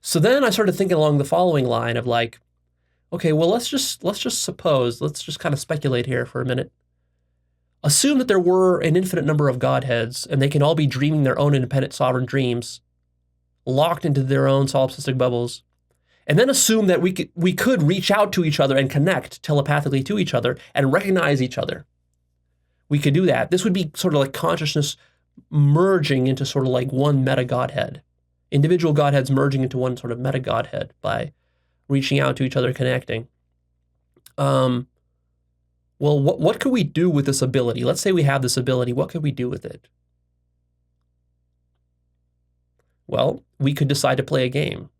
So then I started thinking along the following line of like, okay, well, let's just suppose, let's just kind of speculate here for a minute. Assume that there were an infinite number of Godheads, and they can all be dreaming their own independent sovereign dreams, locked into their own solipsistic bubbles. And then assume that we could reach out to each other and connect telepathically to each other and recognize each other. We could do that. This would be sort of like consciousness merging into sort of like one meta Godhead. Individual Godheads merging into one sort of meta Godhead by reaching out to each other, connecting. Well, what could we do with this ability? Let's say we have this ability. What could we do with it? Well, we could decide to play a game.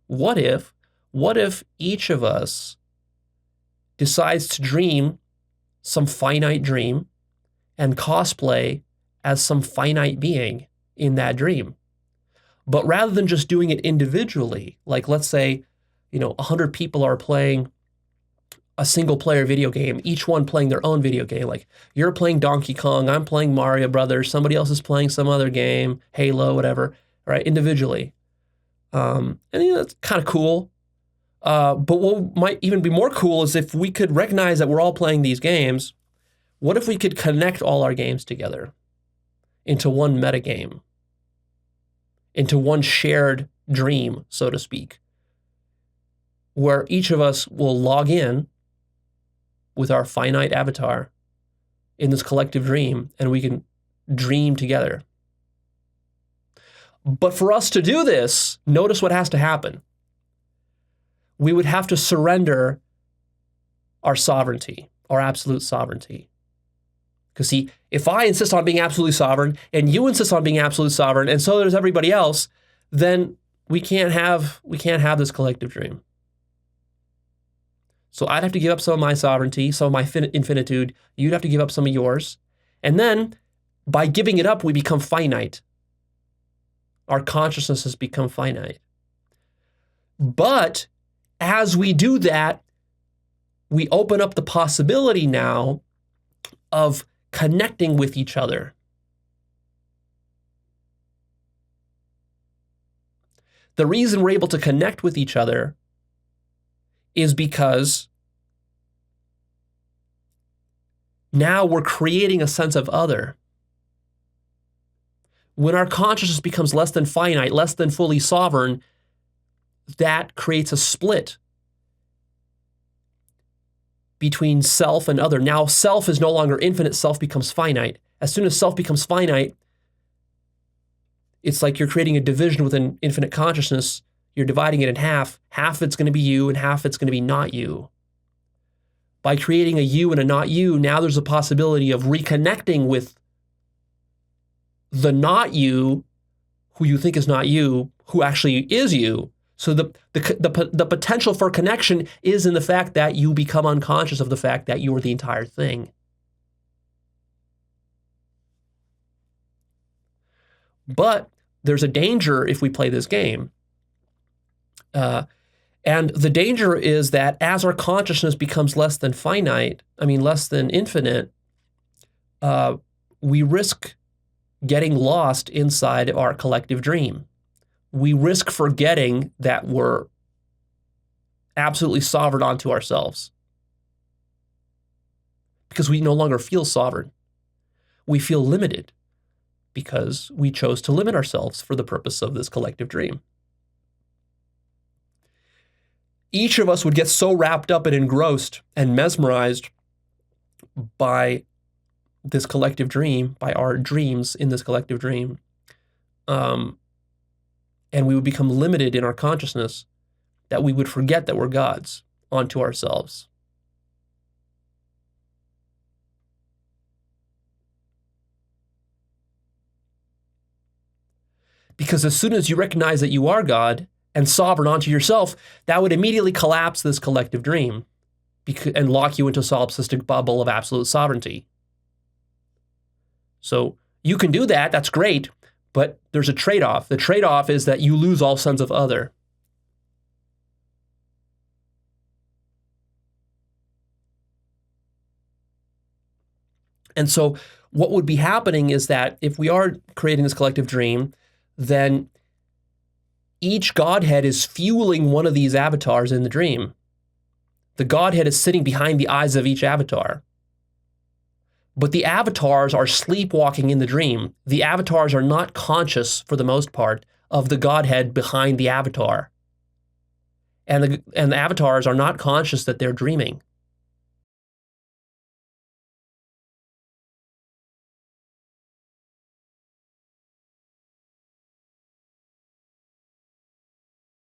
What if each of us decides to dream some finite dream and cosplay as some finite being in that dream? But rather than just doing it individually, like let's say, 100 people are playing a single player video game, each one playing their own video game. Like you're playing Donkey Kong, I'm playing Mario Brothers, somebody else is playing some other game, Halo, whatever, right? Individually. And that's kind of cool. But what might even be more cool is if we could recognize that we're all playing these games. What if we could connect all our games together into one metagame, into one shared dream, so to speak, where each of us will log in with our finite avatar in this collective dream, and we can dream together. But for us to do this, notice what has to happen. We would have to surrender our sovereignty, our absolute sovereignty. Because see, if I insist on being absolutely sovereign, and you insist on being absolute sovereign, and so does everybody else, then we can't have this collective dream. So I'd have to give up some of my sovereignty, some of my infinitude. You'd have to give up some of yours. And then by giving it up, we become finite. Our consciousness has become finite. But as we do that, we open up the possibility now of connecting with each other. The reason we're able to connect with each other is because now we're creating a sense of other. When our consciousness becomes less than finite, less than fully sovereign, that creates a split between self and other. Now self is no longer infinite, self becomes finite. As soon as self becomes finite, it's like you're creating a division within infinite consciousness. You're dividing it in half. Half of it's going to be you and half of it's going to be not you. By creating a you and a not you, now there's a possibility of reconnecting with the not you, who you think is not you, who actually is you. So the potential for connection is in the fact that you become unconscious of the fact that you are the entire thing. But there's a danger if we play this game. And the danger is that as our consciousness becomes less than less than infinite, we risk getting lost inside our collective dream. We risk forgetting that we're absolutely sovereign onto ourselves. Because we no longer feel sovereign. We feel limited because we chose to limit ourselves for the purpose of this collective dream. Each of us would get so wrapped up and engrossed and mesmerized by this collective dream, by our dreams in this collective dream, and we would become limited in our consciousness that we would forget that we're gods onto ourselves. Because as soon as you recognize that you are God and sovereign onto yourself, that would immediately collapse this collective dream and lock you into a solipsistic bubble of absolute sovereignty. So you can do that, that's great, but there's a trade-off. The trade-off is that you lose all sense of other. And so what would be happening is that if we are creating this collective dream, then each Godhead is fueling one of these avatars in the dream. The Godhead is sitting behind the eyes of each avatar. But the avatars are sleepwalking in the dream. The avatars are not conscious, for the most part, of the Godhead behind the avatar. And the avatars are not conscious that they're dreaming.